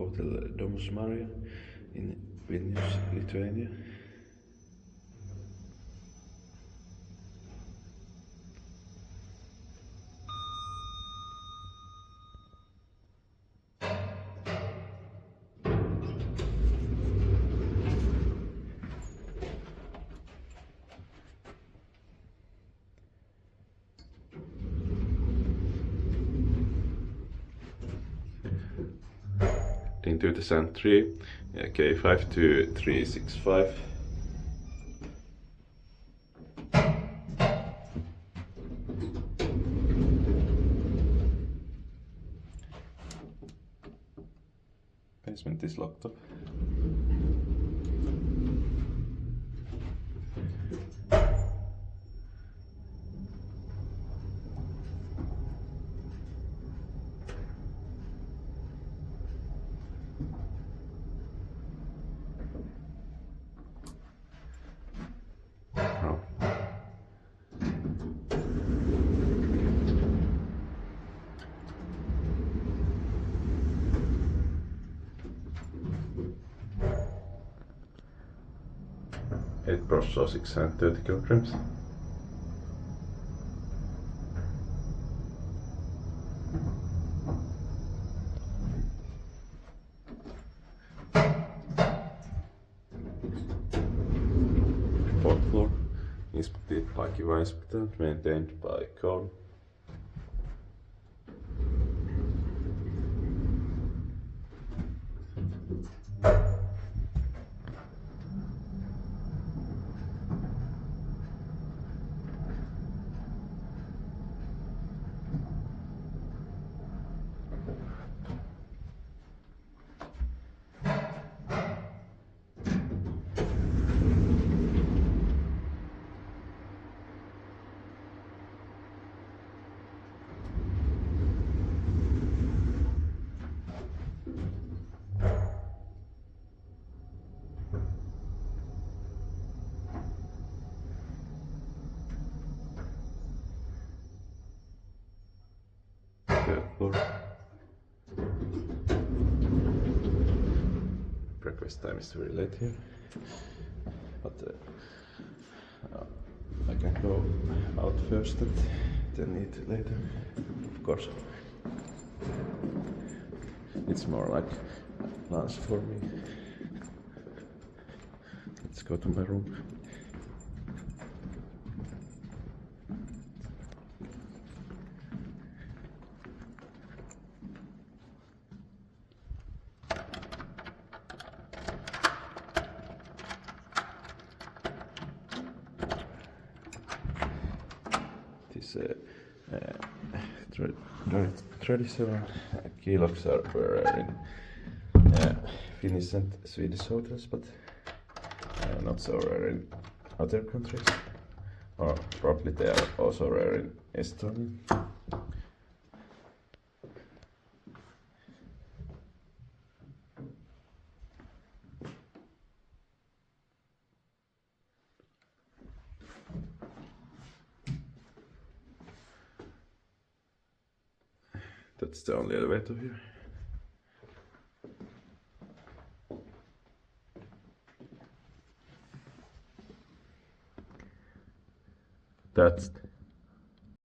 Hotel Domus Maria in Vilnius, Lithuania. In 2003, K52365. Basement is locked up. Oh. Eight Pro 630 kilograms. Fourth floor, inspected by Kiva Inspector, maintained by Kone. Third floor. Breakfast time is very late here, but I can go out first and then eat later, of course. It's more like lunch for me. Let's go to my room. This 37 kilos are rare in Finnish and Swedish hotels, but not so rare in other countries. Or probably they are also rare in Estonia. That's the only elevator here. That's